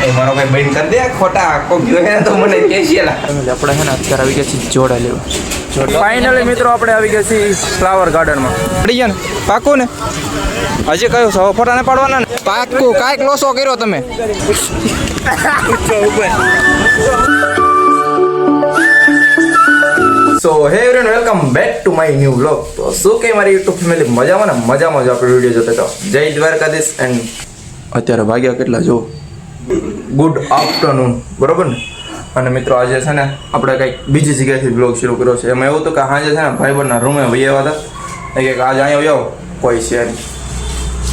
એ મારો ભાઈ બંધ કરી દે ખોટા કોક જોયે તો મને કેશીલા આપણે છે ને અત્યારે આવી ગયા છીએ જોડા લેવા ફાઇનલી મિત્રો આપણે આવી ગયા છીએ ફ્લાવર ગાર્ડનમાં પડી ગયા ને પાકું ને હજી કયું સવા ફોટા ને પાડવાના ને પાકું કાંઈક લોસો કર્યો તમે so hey everyone welcome back to my new vlog. તો શું કે મારી યુટ્યુબ ફેમિલી મજામાં ને મજામાં જ આપણે વિડીયો જોતા તો જય દ્વારકાધીશ એન્ડ અત્યારે ભાગ્યા કેટલા જો ગુડ આફ્ટરનૂન બરોબર ને. અને મિત્રો આજે છે ને આપણે કંઈક બીજી જગ્યાએથી બ્લોગ શરૂ કર્યો છે. એમાં એવું હતું કે સાંજે છે ને ભાઈબંધના રૂમે વહી આવ્યા હતા કે આજે અહીંયા આવ્યો કોઈ છે નહીં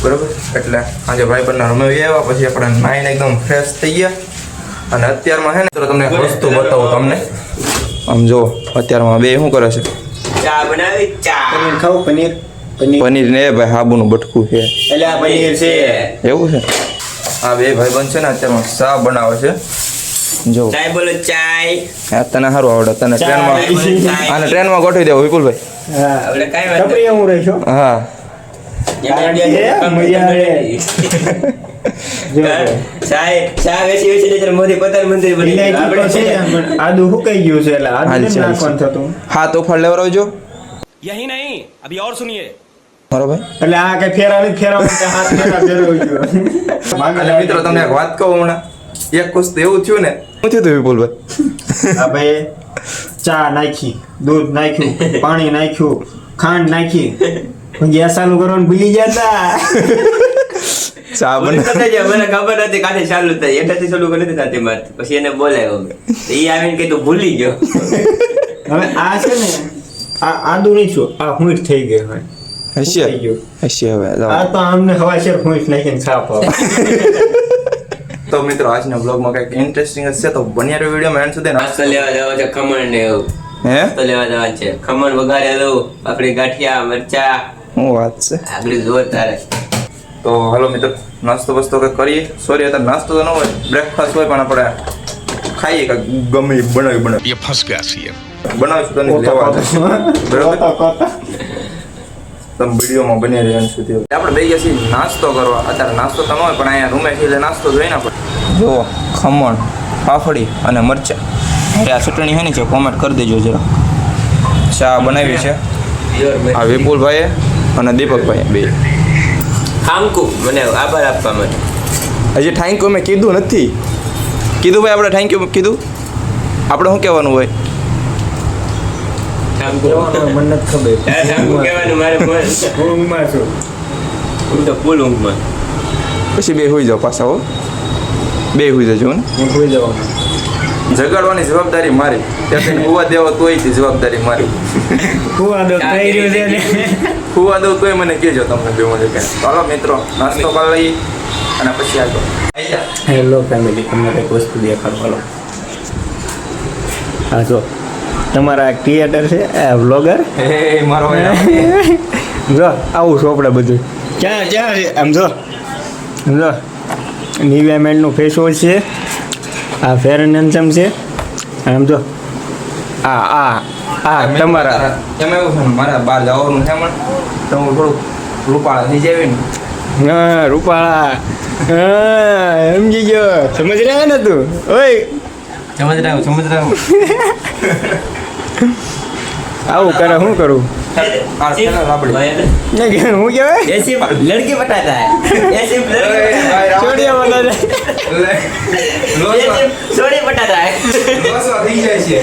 બરોબર. એટલે આજે ભાઈબંધના રૂમે વહી આવ્યા પછી આપણે નાઈને એકદમ ફ્રેશ થઈ ગયા. અને અત્યારમાં છે ને તો તમને એક વસ્તુ બતાવું તમને. આમ જો અત્યારમાં બે શું કરે છે ચા બનાવી ચા પનીર ખાવ પનીર પનીર ને ભાઈ હાબુનું બટકું છે એટલે આ પનીર છે એવું છે. આ બે ભાઈબંધ છે ને અત્યારમાં ચા બનાવે છે. જો ચાય બોલો ચાય તને સારું આવડે તને ટ્રેનમાં આને ટ્રેનમાં ગોઠવી દેવો વિપુલભાઈ. હા આપણે કાઈ ટપરી હું રહીશો હા ચા વેચી એટલે મોદી પોતાનું મંદિર બની આપણે છે પણ આદુ હુકાઈ ગયું છે એટલે આદુ ને નાખવાનું થતું હા તો ફળ લેવરાવજો यही नहीं अभी और सुनिए મારો ભાઈ. એટલે આ કઈ ફેરા નથી ફેરા હાથ ફેરા ફેરવી ગયો અને મિત્રો તમને એક વાત કહું હમણાં એક વસ્તુ એવું થયું ને શું થયું હતું વિપુલભાઈ આ ભાઈ ચા નાખી દૂધ નાખ્યું પાણી નાખ્યું ખાંડ નાખી ગેસ ચાલુ કરવાનું ભૂલી ગયા ચા મને ખબર નથી કાંઠે ચાલુ થાય એટાથી ચાલુ કરી નથી થતી મારથી પછી એને બોલાવ્યો એ આવીને કીધું ભૂલી ગયો. હવે આ છે ને આ આદુ નહીં છું આ હુંઠ થઈ ગઈ હોય હશે થઈ ગયું હશે હવે આ તો અમને હવા શેર હુંઠ નાખીને છાપ તો મિત્રો આજના બ્લોગમાં કંઈક ઇન્ટરેસ્ટિંગ હશે તો બન્યા રહ્યો વિડીયોમાં એન્ડ સુધી. નાસ્તો લેવા જવા છે ખમણ ને એવું હે નાસ્તો લેવા જવા છે ખમણ વઘારે દઉં આપણી ગાંઠિયા મરચા શું વાત છે. આગળ જોર તારે તો હાલો મિત્રો નાસ્તો બસ્તો કંઈક કરીએ. સોરી અત્યારે નાસ્તો તો ન હોય બ્રેકફાસ્ટ હોય પણ આપણે ખાઈએ કે ગમે એ બનાવી ये फंस गया सी બનાવીશું તો નહીં લેવા બરોબર. તમે વિડીયોમાં બની રહ્યા એન્ડ સુધી આપણે બે ગયા છીએ નાસ્તો કરવા. અત્યારે નાસ્તો તો ન હોય પણ અહીંયા રૂમે એટલે નાસ્તો જોઈને આપણે જુઓ ખમણ ફાફડી અને મરચાં આ ચટણી છે ને છે કોમેન્ટ કરી દેજો જરા. ચા બનાવી છે આ વિપુલભાઈએ અને દીપકભાઈએ બે. ખામકુ મને આભાર આપવા માટે હજી થેન્ક યુ મેં કીધું નથી. કીધું ભાઈ આપણે થેન્ક યુ કીધું આપણે શું કહેવાનું હોય ખામકુ મને નથી ખબર ખામકુ કહેવાનું મારે હું ઊંઘમાં છું હું તો ફૂલ ઊંઘમાં પછી બે હોઈ જાઓ પાછા હો બે હોઈ જજો ને. હું ભૂલી જવાનું જગાડવાની જવાબદારી મારી ત્યાં હુવા દેવો તોય તે જવાબદારી મારી. હું આદો થઈ રહ્યું છે ને હુવા દઉં તોય મને કહેજો તમને બે મને કે ચાલો મિત્રો નાસ્તો કરી લઈએ અને પછી આગળ. હેલો ફેમિલી તમને કંઈક વસ્તુ દેખાડવાનો. હા જો તમારા ક્રિએટર છે વ્લોગર એ મારો ભાઈ જો આવું છું આપણે બધું ક્યાં ક્યાં છે આમ જો નિવિયા મેનનું ફેસ વોશ છે આ ફેર એન્ડ હેન્ડસમ છે આમ જો આ તમારા એમાં એવું છે ને મારે બહાર જવાનું છે હમણાં તો હું થોડુંક રૂપાળા થઈ જાય ને. હા રૂપાળા હા સમજી ગયો સમજ રહ્યા ને તું ઓય સમજ રહ્યો આવું કરે શું કરું આ છે ને રાબડી. હું કહેવાય ऐसी लड़की बताता है ऐसी लड़की છોડિયા બધા सोनी बताता है થઈ જાય છે.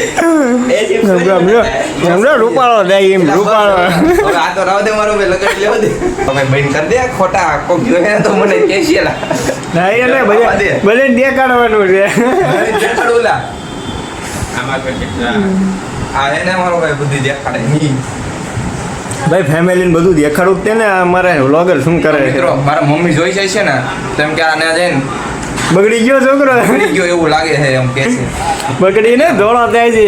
ऐसी સમજો રૂપાળો થાય એમ રૂપાળો હવે આ તો રાવ દે મારો ભાઈ લગાડી લેવા દે. તમે બંધ કરી દે ખોટા કોક જોયે તો મને કેશીલા ના એટલે બધે દેખાડવાનું છે દેખાડુલા આમાં કોઈ આ એને મારો ભાઈ બુદ્ધિ દેખાડે નહીં. ભાઈ ફેમિલીને બધું દેખાડવું જ તે ને અમારે વ્લોગર શું કરે છે મિત્રો મારા મમ્મી જોઈ જાય છે ને તેમ કે આને જઈને બગડી ગયો છોકરો બગડી ગયો એવું લાગે છે એમ કે છે. બગડીને ધોળો થાય છે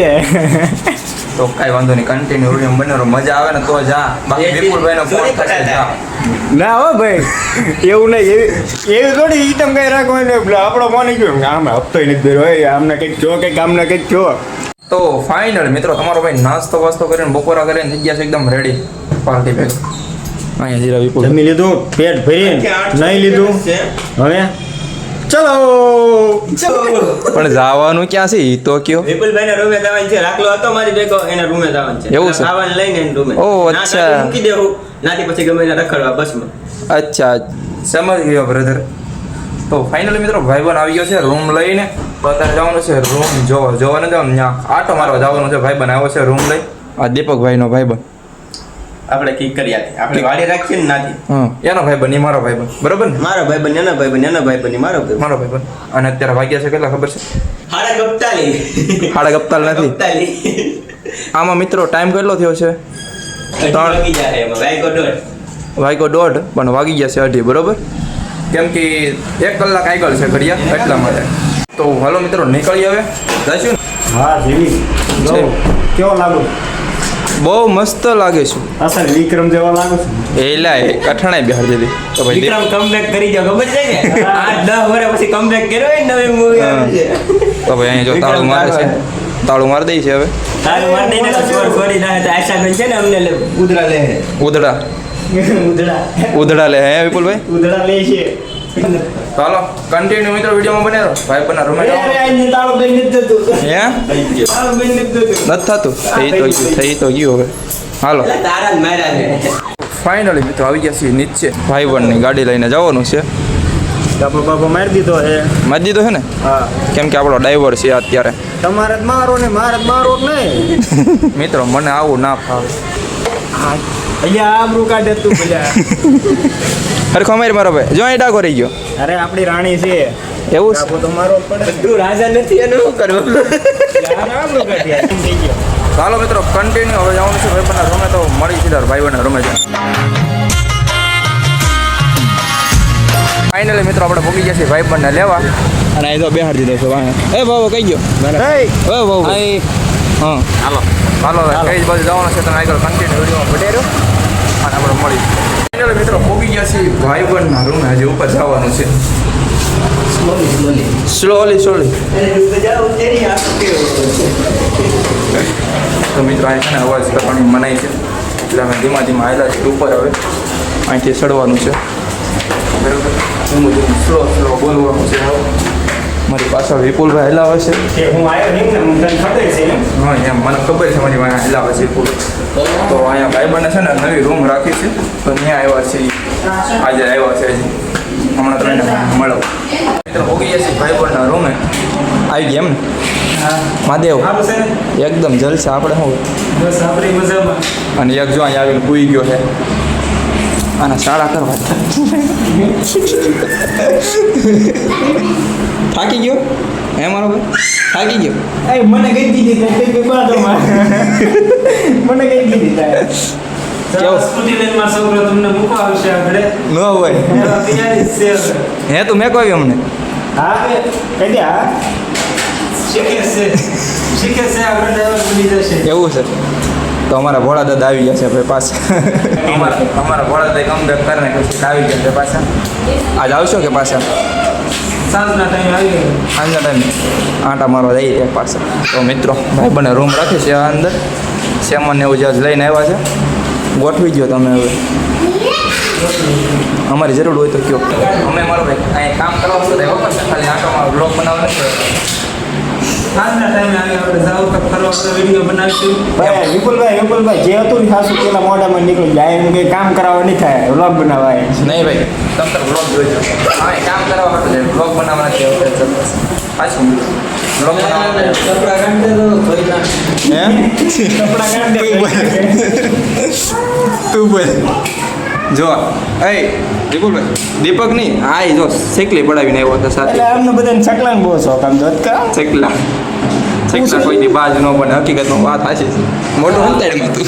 તો કાંઈ વાંધો નહીં કન્ટિન્યુ વિડીયો બને મજા આવે ને તો જા. બાકી વિપુલભાઈનો ફોન થશે જા. ના હો ભાઈ એવું નહીં એવી થોડી ઈટમ કઈ રાખવાની આપણો ફોન ગયો આમ હપ્તો નથી ભર્યો હોય આમને કંઈક જો કંઈક આમને કંઈક જો. તો ફાઇનલ મિત્રો તમારો ભાઈ નાસ્તો વાસ્તો કરીને બપોરા કરીને થઈ ગયા છે એકદમ રેડી પાર્ટી પેક. અહીંયા જીરા વિપુલ જમી લીધું પેટ ભરીને નહીં લીધું હવે ચલો પણ જવાનું ક્યાં છે ઈ તો કયો. વિપુલભાઈ ના રૂમે જવાનું છે. રાખલો હતો મારી ભેગો, એના રૂમે જવાનું છે. એવું છે? ખાવાનું લઈને એના રૂમે. ઓહ, ના અચ્છા. ત્યાંથી મૂકી દેવું, નાથી પછી ગમે એને રખડવા બસમાં. અચ્છા, સમજ ગયો બ્રધર. તો ફાઇનલી મિત્રો ભાઈબંધ આવી ગયો છે રૂમ લઈને. તો અત્યારે જવાનું છે રૂમ જોવા નથી જવાનું, ત્યાં આટો મારવા જવાનું છે. ભાઈબંધ આવ્યો છે રૂમ લઈ. આ દીપકભાઈનો ભાઈબંધ. આપણે કી કરી આપીએ. આપણે વાડી રાખીએ ને નાથી. હા, એનો ભાઈબંધ એ મારો ભાઈબંધ, બરોબર ને? મારો ભાઈબંધ, એના ભાઈબંધ, એના ભાઈબંધ, મારો ભાઈબંધ. મારો ભાઈબંધ. અને અત્યારે વાગ્યા છે કેટલા ખબર છે? હાડા ગપતાલી. હાડા ગપ્તાલ નથી. ગપતાલી. આમાં મિત્રો ટાઈમ કેટલો થયો છે? અઢી વાગી જાય એમાં. વાગ્યો દોઢ. વાગ્યો 1:30 પણ વાગી ગયા છે 2:30, બરોબર? કેમ કે 1 કલાક આગળ છે ઘડિયા, એટલા માટે. તો હાલો મિત્રો નીકળી હવે જઈશું ને. હા જીવી છે. કેવો લાગુ? બહુ મસ્ત લાગે છે. અસલ વિક્રમ જેવા લાગુ છે. એલા એ કઠણાઈ બિહાર દીધી તો ભાઈ વિક્રમ કમબેક કરી જાવ, ખબર છે ને? 8-10 વર્ષ પછી કમબેક કર્યો હોય ને, નવી મૂવી આવી છે. તો ભાઈ અહીંયા જો તાળું મારે છે, તાળું મારી દઈ છે હવે. તારું માર દઈને તો છોડી નાખે તો આશાબેન છે ને અમને ઉધરા લે. ઉધડા ઉધરા. ઉધડા લે હે વિપુલભાઈ. ઉધડા લે છે. તો હાલો કન્ટિન્યુ મિત્રો વિડીયોમાં બને રહો. ભાઈબંધના રૂમે અરે જવાનું. આ ને તાળું બેન નથી જતું. હે તાળું બેન નથી જતું. નથી થતું. થઈ તો ગયું હવે. હાલો એટલે તારા જ માર્યા છે. ફાઇનલી મિત્રો આવી ગયા છીએ નીચે. ભાઈબંધની ગાડી લઈને જવાનું છે. બાપો બાપો મારી દીધો છે. મારી દીધો છે ને, હા કેમ કે આપણો ડ્રાઈવર છે અત્યારે. તમારે જ મારો ને મારે જ મારો જ નહીં. મિત્રો મને આવું ના ફાવે. અહીંયા આબરૂ કાઢે તું પેલા. હરખો મારી મારો ભાઈ જો અહીં ડાકો રહી ગયો. અરે આપણી રાણી છે. એવું છે? બાપો તો મારો જ પડે. તું રાજા નથી એનું શું કરવું? યાર આબરૂ કાઢ્યા. થઈ ગયો. તો હાલો મિત્રો કન્ટિન્યુ હવે જવાનું છે ભાઈબંધના રૂમે. તો મળી સીધા ભાઈબંધના રૂમે જાય. ફાઇનલી મિત્રો આપણે પહોંચી ગયા છીએ ભાઈબંધને લેવા. અને અહીં તો બેહાડી દીધો છે વાંહે. એ બાબા કઈ ગયો? એય, ઓ બાબા હા હાલો કઈ બાજુ જવાનું છે તમે આગળ કન્ટિન્યુ વિડીયોમાં બને રહ્યો અને આપણે મળી. ફાઇનલી મિત્રો પહોંચી ગયા છીએ ભાઈબંધના રૂમે. હજી ઉપર જવાનું છે. સ્લોલી તો મિત્રો અહીં છે ને અવાજ કરવાની મનાઈ છે, એટલે અમે ધીમા આવેલા છીએ ઉપર. હવે અહીંથી ચડવાનું છે, બરાબર? સ્લો બોલવાનું છે. હવે મારી પાછળ વિપુલભાઈ હલાવે છે. કે હું આવ્યો નહીં ને મને ખબર છે ને. હા એમ મને ખબર છે મારી વાંહે હલાવે છે વિપુલ. તો અહીંયા ભાઈબંધને છે ને નવી રૂમ રાખી છે, તો ત્યાં આવ્યા છે. આજે આવ્યા છે હજી, હમણાં તો એને મળો. મિત્રો પહોંચી ગયા છીએ ભાઈબંધના રૂમે. આવી ગયા એમ ને? મહાદેવ સારું છે ને? એકદમ જલસા આપણે શું બસ આપણી મજામાં. અને એક જો અહીંયા આવીને પૂઈ ગયો છે. આના શાળા કરવા થાકી ગયો હે મારો ભાઈ? થાકી ગયો? એ મને કઈ દીધી તે કઈ બાદમાં. મને કઈ દીધી તારે. કેવું? સ્કૂટી લઈને મારો છોકરો તમને મૂકવા આવશે આપણે. ન હોય તૈયારી છે. હે તું મેં કહ્યું અમને. હા કઈ દે હા. શીખે છે આપણે ડ્રાઈવર બની જશે. એવું છે? તો અમારા ભોળા દાદા આવી ગયા છે ભાઈ પાછા. અમારા ભોળા કમબેક કરીને પછી આવી ગયા છે પાછા. આજ આવશો કે પાછા? સાંજના ટાઈમ આવી ગયો. સાંજના ટાઈમે આંટા મારવા જઈએ ત્યાં પાછા. તો મિત્રો ભાઈ બંને રૂમ રાખે છે આ અંદર. સેમન ને એવું જ્યાં લઈને આવ્યા છે. ગોઠવી ગયો તમે હવે. અમારી જરૂર હોય તો કયો. અમે મારો ભાઈ અહીં કામ કરવા વખતે આવ્યો પણ ખાલી આંટોમાં બ્લોગ બનાવવા નથી. સાંજના ટાઈમે આવી આપણે જાવ તો ફરવા તો વિડીયો બનાવીશું. ભાઈ વિપુલભાઈ જે હતું ને ખાસું પેલા મોઢામાં નીકળી જાય એમ કંઈ કામ કરાવવા નહીં થાય વ્લોગ બનાવાય. નહીં ભાઈ તમ તાર બ્લોગ જોઈજો. હા એ કામ કરવા માટે છે, બ્લોગ બનાવવા નથી આવતા. પાછું બ્લોગ બનાવવા કપડા કાઢી દે તો ધોઈ નાખ. હે કપડાં કાઢી તું બોલ જો એ દીપકભાઈ દીપક નહીં આ જો શેકલી પડાવીને આવ્યો હતો સાથે. એટલે અમને બધાને ચકલાને બહુ શોખ આમ જોત કા. શેકલા કોઈની બાજ ન બને. હકીકતમાં વાત સાચી છે. મોટું હંતાડીમાં તું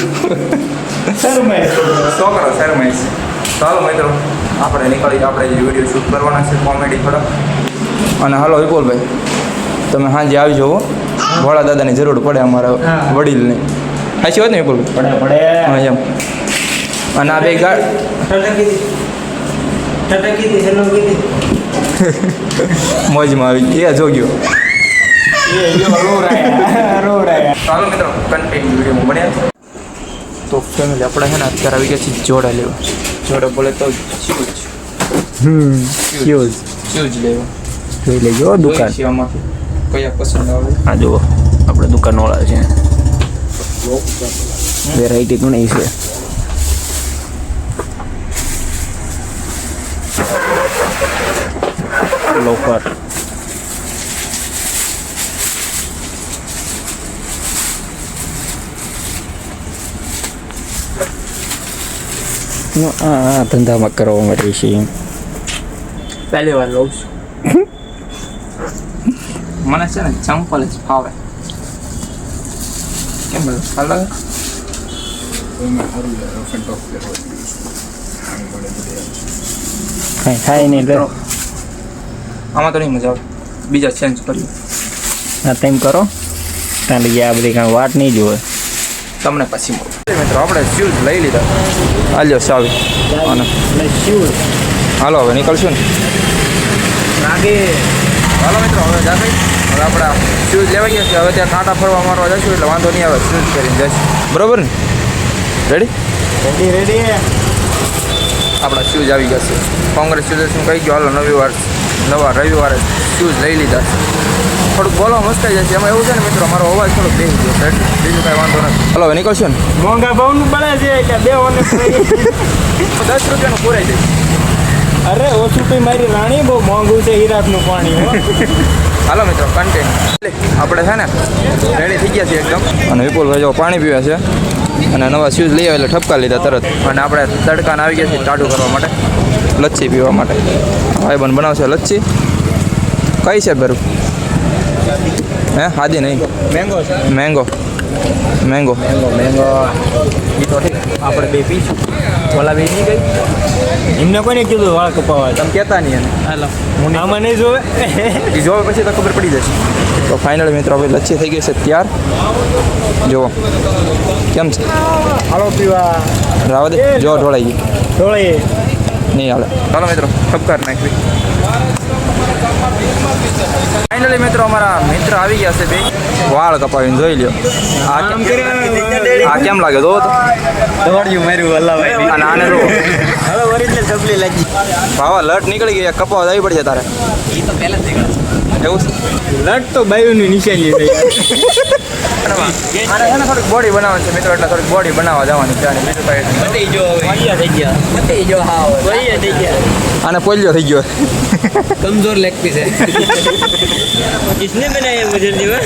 શરમાય. છોકરો શરમાઈશ. ચાલો મિત્રો આપણે નીકળી આપણે જે વિડીયો શૂટ કરવાના છે કોમેડી થોડા. અને હાલો વિપુલભાઈ તમે સાંજે આવજો હો. ભોળા દાદાની જરૂર પડે અમારા હા. વડીલને. સાચી વાત ને વિપુલભાઈ? પડે હા એમ. અને આ બે ગાડ ટટકી દી હેલો કીધી. મોજમાં આવી એ જોગ્યો. એ જો રોરાયા. ચાલો મિત્રો કન્ટિન્યુ વિડીયોમાં બન્યા. તો ફેમિલી આપણે છે ને અત્યારે આવી ગયા છીએ જોડા લેવા. જોડા બોલે તો શૂઝ હ્યુઝ. શૂઝ લેવા. જોઈ લેજો દુકાન. છે આમાંથી કયા પસંદ આવે આ જુઓ આપણે દુકાનવાળા છે, વેરાયટી ઘણી છે. લોફર આ ધંધામાં કરવા માટે છે. પહેલી વાર લઉં છું. મને છે ને ચંપલ જ ફાવે. કેમ બધું સારું લાગે? કાંઈ થાય નહીં એટલે આમાં તો નહીં મજા આવે, બીજા ચેન્જ કર્યું. આ તેમ કરો ત્યાં લઈ આ બધી કાંઈ વાટ નહીં જોવે. તમને પછી મળું. મિત્રો આપણે શૂઝ લઈ લીધા. હાલ્યો સાવી અને હાલો હવે નીકળશું ને. હાલો મિત્રો હવે જા ભાઈ, હવે આપણા શૂઝ લેવાઈ ગયા છે. હવે ત્યાં કાંટા ફરવા મારવા જશું એટલે વાંધો નહીં આવે, શૂઝ કરીને જઈશું. બરોબર ને? રેડી રેડી આપણા શૂઝ આવી ગયા છે. કોંગ્રેચ્યુલેશન કહી ગયો. હાલો નવા રવિવારે શૂઝ લઈ લીધા છે. થોડુંક બોલવા મુશ્કેલ જશે. એમાં એવું છે ને મિત્રો, મારો અવાજ થોડોક બેસી ગયો છે, બીજું કાંઈ વાંધો નથી. હાલો હવે નીકળશું ને. મોંઘા ભાવનું બને છે કે 2 ઓને 10 રૂપિયાનું પૂરાઈ જાય. અરે ઓછું તો મારી રાણી બહુ મોંઘું છે હીરાકનું પાણી હો. હાલો મિત્રો કન્ટેન્ટ આપણે છે ને રેડી થઈ ગયા છીએ એકદમ. અને વિપુલભાઈ જો પાણી પીવે છે અને નવા શૂઝ લઈ આવે એટલે ઠપકા લીધા તરત. અને આપણે તડકાને આવી ગયા છીએ ટાઢું કરવા માટે, લચ્છી પીવા માટે. ભાઈબંધ બનાવશે લચ્છી. કઈ છે બરું? હે હાદી નહીં, મેંગો છે. મેંગો મેંગો મેંગો એ તો ઠીક આપણે બે પીશું. ઓલા બે નહીં ગઈ એમને કોઈને કીધું વાળ કપાવા? તમે કહેતા નહીં એને. હાલો હું આમાં નહીં જોવે. એ જોવે પછી તો ખબર પડી જશે. તો ફાઇનલી મિત્રો હવે લચ્છી થઈ ગઈ છે તૈયાર. જુઓ કેમ છે. હાલો પીવા રાવા દે, જો ઢોળાઈ ગઈ. ઢોળીએ નહીં હાલે. ચાલો મિત્રો ઠપકાર નાખવી. ફાઇનલી મિત્રો અમારા મિત્ર આવી ગયા છે બે. વાળ કપાવીને જોઈ લ્યો. આ કેમ લાગે જો તો. દોડ્યું માર્યું અલ્લાહ. અને આને જો હવે ઓરિજિનલ ચપલી લાગી. ભાવા લટ નીકળી ગઈ, કપાવા જવી પડશે તારે. એવું છે. લટ તો બાયુની નિશાની થઈ. આને છે ને થોડીક બોડી બનાવવાની છે મિત્રો, એટલે થોડીક બોડી બનાવવા જવાની છે. અને બીજું કાંઈ થઈ ગયા. આને પોલિયો થઈ ગયો. कमजोर लेग पीस है. किसने बनाया मुझे जीवन?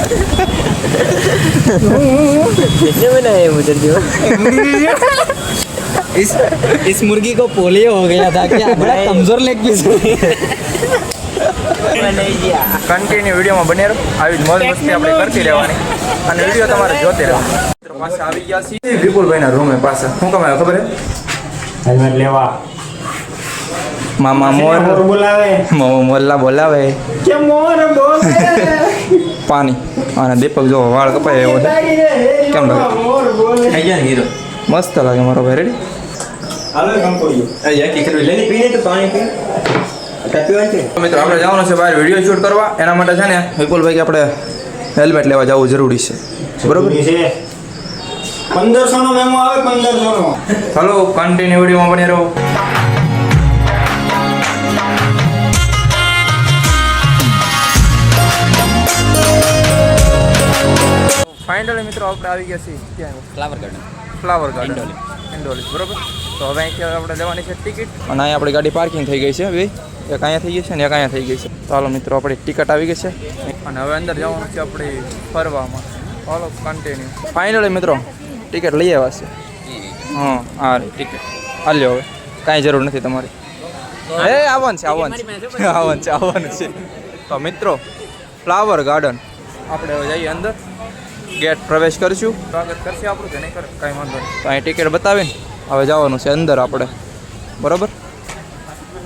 किसने बनाया मुझे जीवन? इस मुर्गी को पोलियो हो गया था क्या? बड़ा कमजोर लेग पीस है. કન્ટિન્યુ વિડીયોમાં બની રહો. આવી જ મોજ મસ્તી આપણે કરતી રહેવાની અને વિડીયો તમારે જોતે રહેવાનો. મિત્રો પાછા આવી ગયા છીએ વિપુલભાઈના રૂમે પાસે. શું કામ આવ્યો ખબર હે? हेलमेट लेवा. મામા મોર बोलावे. મોલ્લા બોલાવે. क्या मोर बोले? પાણી અને દીપક જો વાળ કપાય એવો છે. કેમ લાગે? मोर बोले. હીરો મસ્ત લાગે મારો ભાઈ. રેડી? हालो काम करियो. લેની પીને તો પાણી પી મિત્રો આપણે જવાનું છે બહાર વિડીયો શૂટ કરવા. એના માટે છે ને વિપુલભાઈ કે આપણે હેલ્મેટ લેવા જવું જરૂરી છે. બરોબર? 1500 નો મેમો આવે. 1500 નો. ચાલો કન્ટિન્યુ વિડીયોમાં બની રહો. ફાઇનલી મિત્રો આપણે આવી ગયા છીએ ક્યાં? Flower garden Indoli. બરોબર. તો હવે અહીંથી આપણે લેવાની છે ટિકિટ. અને અહીંયા આપણી ગાડી પાર્કિંગ થઈ ગઈ છે બે. એક અહીંયા થઈ ગઈ છે ને એક અહીંયા થઈ ગઈ છે. ચાલો મિત્રો આપણી ટિકિટ આવી ગઈ છે અને હવે અંદર જવાનું છે આપણે ફરવામાં. ચાલો કન્ટિન્યુ. ફાઇનલી મિત્રો ટિકિટ લઈ આવ્યા છે. હા હા ટિકિટ આ લ્યો. હવે કાંઈ જરૂર નથી તમારી. આવવાનું છે. તો મિત્રો ફ્લાવર ગાર્ડન આપણે હવે જઈએ અંદર. ગેટ પ્રવેશ કરશું. સ્વાગત કરશે આપણું કે નહીં કરે કાંઈ વાંધો નહીં. તો અહીં ટિકિટ બતાવીને હવે જવાનું છે અંદર આપણે. બરોબર.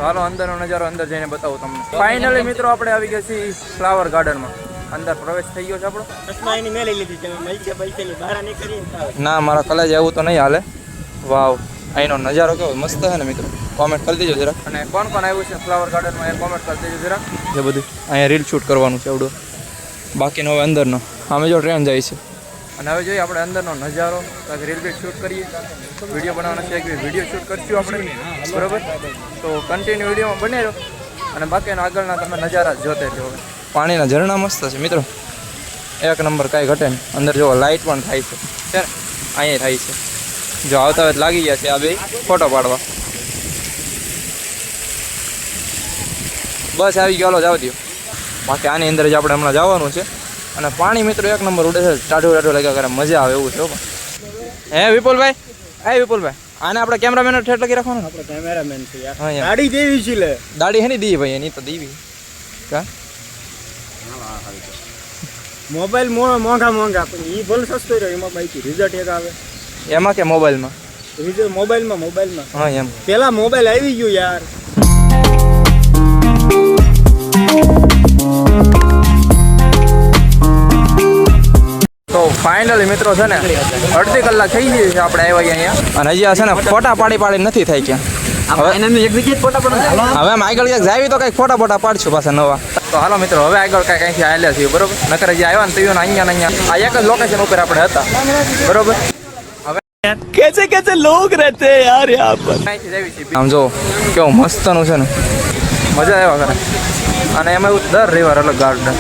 ચાલો અંદરનો નજારો અંદર જઈને બતાવું તમને. ફાઇનલી મિત્રો આપણે આવી ગયા છીએ ફ્લાવર ગાર્ડનમાં. અંદર પ્રવેશ થઈ ગયો છે આપણો. ચશ્માની મેં લઈ લીધી છે. પૈસાની બહાર નીકળી. ના મારા કલેજ એવું તો નહીં હાલે. વાવ અહીંનો નજારો કેવો મસ્ત છે ને મિત્રો. કોમેન્ટ કરી દેજો જરાક. અને કોણ આવ્યું છે ફ્લાવર ગાર્ડનમાં એ કોમેન્ટ કરી દેજો જરાક. જે બધું અહીંયા રીલ શૂટ કરવાનું છે આવડું. બાકીનો હવે અંદરનો. અમે જો ટ્રેન જાય છે અને હવે જોઈએ આપણે અંદરનો નજારો. રીલ બી શૂટ કરીએ. વિડીયો બનાવવાનો છે. એક વિડીયો શૂટ કરીશું આપણે. બરાબર. તો કન્ટિન્યુ વિડીયોમાં બને રહો. અને બાકીના આગળના તમે નજારા જ જોતે રહો. પાણીના ઝરણા મસ્ત છે મિત્રો, એક નંબર, કાંઈ ઘટે નહીં. અંદર જો લાઇટ પણ થાય છે ને, અહીંયા થાય છે. જો આવતા હોય લાગી ગયા છે આ બે ફોટો પાડવા. બસ આવી ગયો, હાલો જાવ દો. બાકી આની અંદર જ આપણે હમણાં જવાનું છે. અને પાણી મિત્રો એક નંબર ઉડે છે, ટાઢું ટાઢું લાગ્યા કરે, મજા આવે એવું છે. હે વિપુલભાઈ, વિપુલભાઈ, આને આપણે કેમેરામેન ઠેઠ લગી રાખવાનું. આપણે કેમેરામેન છે યાર. હા યાર, ગાડી દેવી છે લે. દાડી હે ની દી ભાઈ, એની તો દીવી કા મોબાઈલ મોંઘા પણ ઈ ભલે સસ્તો રહ્યો, એમાં બાઈક રિઝલ્ટ એક આવે. એમાં કે મોબાઈલમાં? રિઝલ્ટ મોબાઈલમાં હા એમ. પેલા મોબાઈલ આવી ગયું યાર. તો ફાઇનલી મિત્રો છે ને અડધી કલાક થઈ ગઈ છે આપણે આવ્યા અહીંયા, અને હજી આ છે ને ફોટા પાડી નથી થાય ક્યાં. હવે આમ આગળ ક્યાંક જાવી તો કંઈક ફોટા પાડશું પાછા નવા. તો હાલો મિત્રો, હવે આગળ કાંઈક અહીંથી આવેલા છીએ બરોબર. નકર હજી આવ્યા ને તો અહીંયા ને અહીંયા આ એક જ લોકેશન ઉપર આપણે હતા બરોબર. कैसे लोग रहते हैं यार यहाँ पर। આમ જો કેવું મસ્તનું છે ને, મજા આવ્યા કરે. અને એમાં એવું દર રવિવાર અલગ ગાર્ડન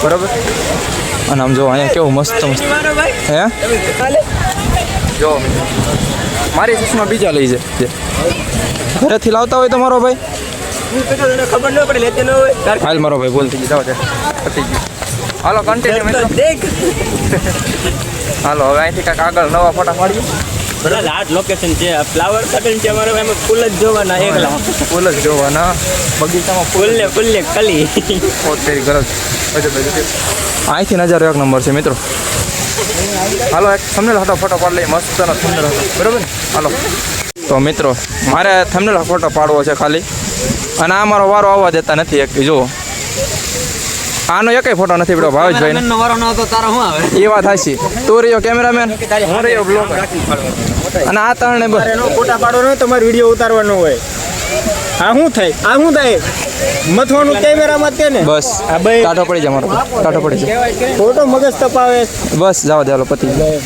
બરોબર. અને આમ જો અહીંયા કેવું મસ્ત હે જો મારી ચશ્મા બીજા લઈ જાય, ઘરેથી લાવતા હોય તો મારો ભાઈ ખબર ન પડે લેતે ન હોય. હાલ મારો ભાઈ બોલ થઈ ગઈ, જાવ પતી ગયું. હાલો કન્ટિન્યુ મિત્રો, હાલો હવે અહીંથી કાંઈક આગળ નવા ફોટા પાડીએ. બધા લાટ લોકેશન છે, ફ્લાવર ગાર્ડન છે અમારે, એમાં ફૂલ જ જોવાના એકલા. ફૂલ જ જોવાના, બગીચામાં ફૂલ ને કલી. પોતેરી ગરજ અહીંથી નજારો એક નંબર છે મિત્રો. હાલો એક થંબનેલ હતો ફોટો પાડી લઈએ, મસ્ત થંબનેલ હતો બરાબર ને. હાલો તો મિત્રો મારે થંબનેલ ફોટો પાડવો છે ખાલી, અને આ મારો વારો આવવા દેતા નથી. એક જો આનો એકય ફોટો નથી પડ્યો ભાવેશભાઈ, એ વાત હાચી. તું રહ્યો કેમેરામેન, હું રહ્યો બ્લોગર, અને આ ત્રણે બસ ફોટા પાડવાનો હોય તમારે વિડીયો ઉતારવાનો હોય. આ શું થાય મથવાનું કેમેરામાં તે ને બસ આ ભાઈ ટાઢો પડી જાય મારો, ટાઢો પડી જાય ફોટો મગજ તપાવે. બસ જવા દે, હાલો પતી જાય.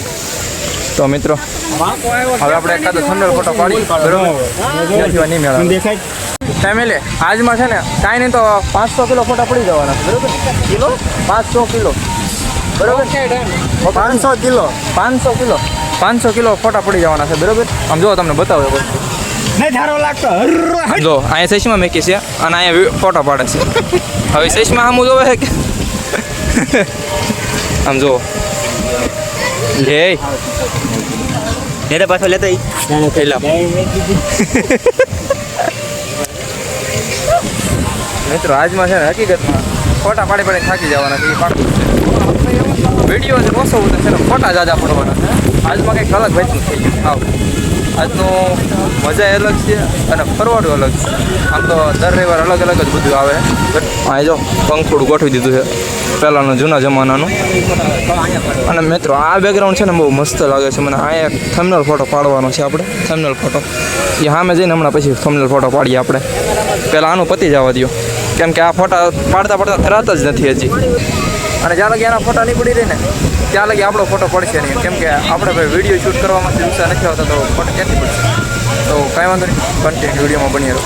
તો મિત્રો હવે આપણે એકાદો થંડર ફોટો પાડી બરોબર, નહીં મેળવે દેખાય ફેમિલી. આજમાં છે ને કાંઈ નહીં તો 500 કિલો ફોટા પડી જવાના છે બરોબર. કિલો 500 કિલો બરોબર, 500 કિલો ફોટા પડી જવાના છે બરોબર. આમ જો તમને બતાવો નહીં ધારો લાગતો જો અહીંયા સચમાં મેકી છે અને અહીંયા ફોટો પાડે છે. હવે સચમાં આમ જોવે છે કે આમ જો લે એને પાછો લેતા પેલા મિત્રો આજમાં છે ને હકીકતમાં ફોટા પાડી થાકી જવાના છે, એ પાકું છે. વિડીયો છે ઓછો છે ને ફોટા જાજા પડવાના છે. આજમાં કંઈક અલગ વહેતું થઈ ગયું. આવ આજનું મજા અલગ છે અને ફરવાનું અલગ છે. આમ તો દર રવિવાર અલગ જ બધું આવે. આ જો પંખોડું ગોઠવી દીધું છે પહેલાંનું જૂના જમાનાનું. અને મિત્રો આ બેકગ્રાઉન્ડ છે ને બહુ મસ્ત લાગે છે મને. આ એક થંબનેલ ફોટો પાડવાનો છે આપણે, થંબનેલ ફોટો એ સામે જઈને હમણાં પછી થંબનેલ ફોટો પાડીએ આપણે. પહેલાં આનું પતી જવા દો, કેમ કે આ ફોટા પાડતા થરાત જ નથી હજી. અને જ્યાં લગી એના ફોટા નહીં પડી રહે ને ત્યાં લગી આપણો ફોટો પડશે નહીં, કેમ કે આપણે ભાઈ વિડીયો શૂટ કરવામાંથી ઉત્સાહ નથી આવતા, તો ફોટો ક્યાંથી પડશે. તો કાંઈ વાંધો નહીં, કન્ટિન્યુ વિડીયોમાં બની રહો.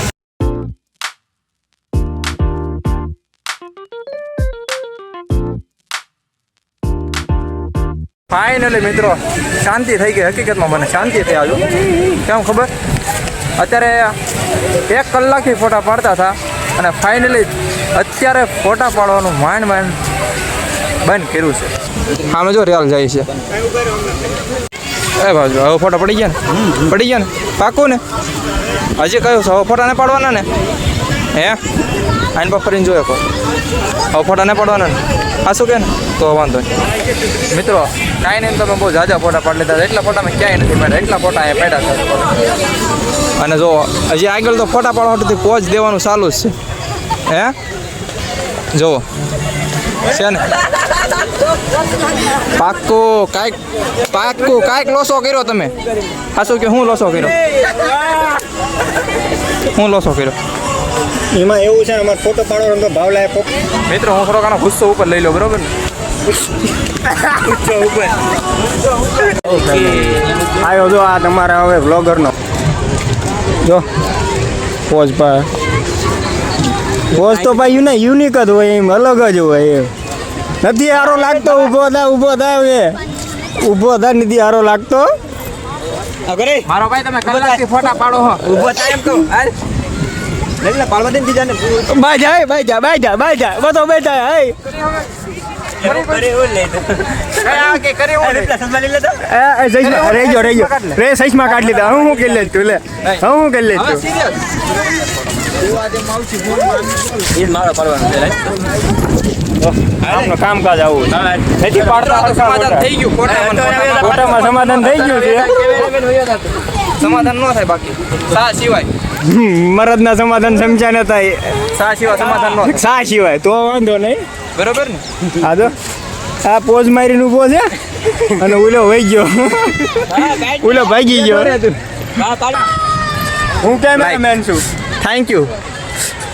ફાઇનલી મિત્રો શાંતિ થઈ ગઈ, હકીકતમાં મને શાંતિ થઈ આજુ. કેમ ખબર, અત્યારે 1 કલાકથી ફોટા પાડતા હતા અને ફાઇનલી અત્યારે ફોટા પાડવાનું માંડ બંધ કર્યું છે. આમે જો રેલ જાય છે એ બાજુ. હવે ફોટા પડી ગયા ને પાકું ને? હજી કયું છે હવે ફોટા ને પાડવાના ને? હે આઈન પર ફરીને જોયો કહો હવે ફોટા ને પાડવાના ને? આ શું કે ને તો વાંધો નહીં મિત્રો. કાંઈ નહીં, તમે બહુ ઝાઝા ફોટા પાડી લીધા, એટલા ફોટા મેં ક્યાંય નથી પાડ્યા, એટલા ફોટા અહીંયા પાડ્યા છે. અને જો હજી આગળ તો ફોટા પાડવાથી પોચ દેવાનું ચાલુ જ છે. હે જુઓ છે ને પાક્કું કાંઈક લોસો કર્યો તમે. હા શું કે હું લોસો કર્યો એમાં એવું છે ને અમારે ફોટો પાડવાનો તો ભાવ લાગે મિત્રો. હું થોડોક આનો ગુસ્સો ઉપર લઈ લો બરોબર ને. આવ્યો જો આ તમારા હવે વ્લોગરનો જો પોઝ પર પોઝ તો ભાઈ યુનિક જ હોય એમ અલગ જ હોય એમ નથી હારો લાગતો ઊભો થા નથી હારો લાગતો મારો ભાઈ તમે કલાકથી ફોટા પાડો હો ઊભો થાય એમ કહું હાલ એટલે પાડવા દે ને બીજાને બાઈ જા બધો બેઠા હે કરે એવું લે તો કે કરે હું એટલા સસમા લઈ લેતો રેજો રે સઈસમાં કાઢ લીધા હું કરી લે તું લે હું કરી લે હવે તું સિરિયસ એ મારો પાડવાનો છે આપનું કામકાજ આવું નથી પાડતા સમાધાન થઈ ગયું ફોટામાં સમાધાન થઈ ગયું છે સમાધાન ન થાય બાકી સા સિવાય મરદના સમાધાન સમજ્યા ન થાય સા સિવાય સમાધાન ન થાય સા સિવાય તો વાંધો નહીં બરોબર ને હા તો આ પોઝ મારીને ઊભો છે અને ઓલો વહી ગયો ઓલો ભાગી ગયો હું કેમેરામેન છું થેન્ક યુ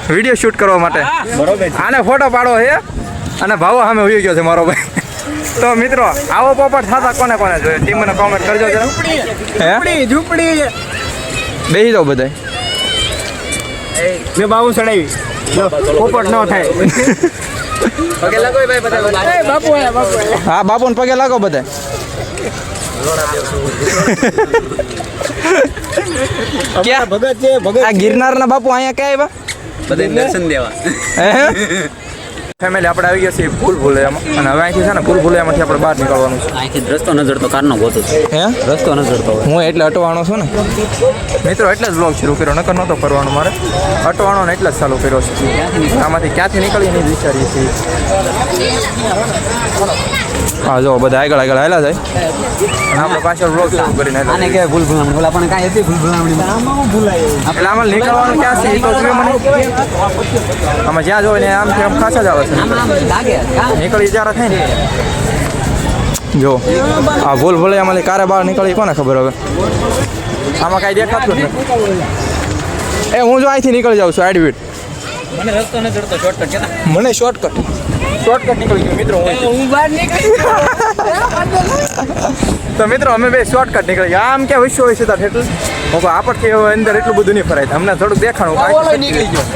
વિડીયો શૂટ કરવા માટે બરોબર આને ફોટો પાડો છે અને ભાવો સામે હોઈ ગયો છે મારો ભાઈ તો મિત્રો આવો પોપટ થતા કોને કોને જોઈએ તે મને કોમેન્ટ કરજો જરા હે ઝૂંપડી બેસી જાઓ બધાય મેં બાબુ ચડાવી પોપટ ન થાય પગે લાગો ભાઈ બધા બાપુ હા બાપુને પગે લાગો બધા ક્યાં ભગત છે ભગત આ ગિરનારના બાપુ અહીંયા ક્યાં આવ્યા બધા દર્શન દેવા ફેમિલી આપણે આવી ગયા છીએ ફૂલ ભૂલૈયામાં અને હવે અહીંથી છે ને ફૂલ ભૂલૈયામાંથી આપણે બહાર નીકળવાનું છે અહીંથી રસ્તો ન જડતો કારનો ગોતો હે રસ્તો ન જડતો હું એટલે અટવાનો છું ને મિત્રો એટલે જ બ્લોગ શરૂ કર્યો નકર નહોતો કરવાનો મારે અટવાનો ને એટલે જ ચાલુ કર્યો છે આમાંથી ક્યાંથી નીકળીને જ વિચારીએ છીએ હા જો બધા આગળ હાલ્યા જાય અને આપણે પાછળ બ્લોગ શરૂ કરીને આને હાલ્યા કે ભૂલ ભૂલામણી બોલા પણ કાંઈ હતી ભૂલ ભૂલામણી એટલે આમાં નીકળવાનું ક્યાં છે એ તો જોયું મને આમાં જ્યાં જોઈને આમથી આમ ખાસા જ આવે છે લાગે નીકળી જ્યારે થાય ને જો આ ભૂલ ભૂલે આમાંથી કારે બહાર નીકળી કોને ખબર હવે આમાં કાંઈ દેખાતું જ નથી એ હું જો અહીંથી નીકળી જાઉં છું એડવિટ મને રસ્તો ન જડતો શોર્ટકટ કેતા મને શોર્ટકટ નીકળી ગયું મિત્રો હું બહાર નીકળી તો મિત્રો અમે બે શોર્ટકટ નીકળી ગયા આમ ક્યાં વિશ્વ હોય છે તાર એટલું હું કહું આપણથી હવે અંદર એટલું બધું નહીં ફરાય અમને થોડુંક દેખાણું નીકળી ગયો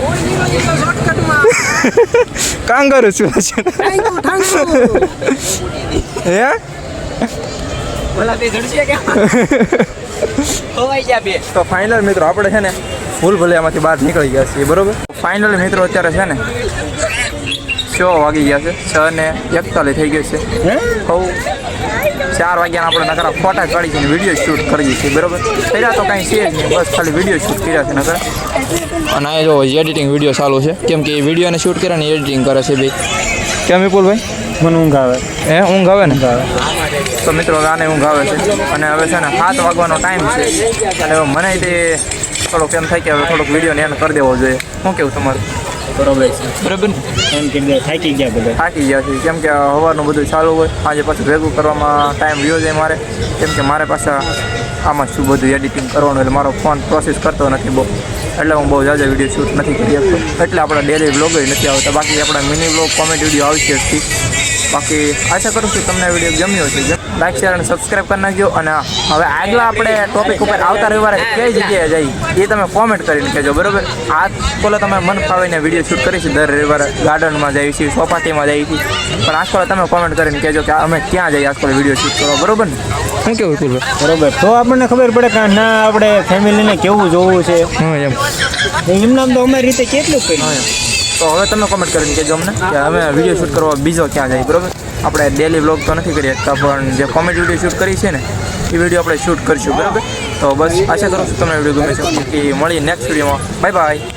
કાંગારું છું હે બોલા તે જડશે કે ખોવાઈ ગયા બે તો ફાઇનલ મિત્રો આપણે છે ને ભૂલ ભૂલૈયામાંથી બહાર નીકળી ગયા છીએ બરોબર ફાઇનલ મિત્રો અત્યારે છે ને 6 વાગી ગયા છે 6:41 થઈ ગયું છે બહુ 4 વાગ્યાના આપણે નકરા ફોટા કાઢી છે વિડીયો શૂટ કરીએ છીએ બરોબર પહેલાં તો કાંઈ છે જ નહીં બસ ખાલી વિડીયો શૂટ કર્યા છે નકરા અને આ જો એડિટિંગ વિડીયો ચાલુ છે કેમ કે એ વિડીયોને શૂટ કરે ને એડિટિંગ કરે છે ભાઈ કેમ વિપુલભાઈ મને ઊંઘ આવે હે ઊંઘ આવે ને તો મિત્રો આને ઊંઘ આવે છે અને હવે છે ને 7 વાગવાનો ટાઈમ છે અને હવે મને તે થોડુંક એમ થાય કે હવે થોડુંક વિડીયોને એન્ડ કરી દેવો જોઈએ શું કેવું તમારું બરોબર છે બરાબર ને એમ કે થાકી ગયા બધા થાકી ગયા છે કેમ કે સવારનું બધું ચાલુ હોય આજે પાછું ભેગું કરવામાં ટાઈમ રહ્યો જાય મારે કેમ કે મારે પાછા આમાં શું બધું એડિટિંગ કરવાનું એટલે મારો ફોન પ્રોસેસ કરતો નથી બહુ એટલે હું બહુ જાજા વિડીયો શૂટ નથી કરી શકતો એટલે આપણા ડેલી વ્લોગ નથી આવતા બાકી આપણા મિની વ્લોગ કોમેડી વિડીયો આવશે જ બાકી આશા કરું છું તમને વિડીયો ગમ્યો છે લાઈક શેર અને સબસ્ક્રાઈબ કરી નાખજો અને હવે આગલા આપણે ટોપિક ઉપર આવતા રવિવારે કઈ જગ્યાએ જઈ એ તમે કોમેન્ટ કરીને કહેજો બરાબર આ બોલો તમે મન ફાવીને વિડીયો શૂટ કરી છે દર રવિવારે ગાર્ડનમાં જઈએ છીએ સોપાટીમાં જઈએ છીએ પણ આજકાલ તમે કોમેન્ટ કરીને કહેજો કે અમે ક્યાં જઈએ આજકાલ વિડીયો શૂટ કરો બરાબર ને શું કેવું હતું બરોબર તો આપણને ખબર પડે કે ના આપણે ફેમિલીને કેવું જોવું છે એમ નામ તો અમારી રીતે કેટલું કર્યું તો હવે તમે કોમેન્ટ કરીને કહેજો અમને કે અમે વિડીયો શૂટ કરવા બીજો ક્યાં જઈએ બરાબર આપણે ડેલી વ્લોગ તો નથી કરી શકતા પણ જે કોમેડી વિડીયો શૂટ કરી છે ને એ વિડીયો આપણે શૂટ કરીશું બરાબર તો બસ આશા કરું છું તમને વિડીયો ગમે છે કે મળી નેક્સ્ટ વિડીયોમાં બાય બાય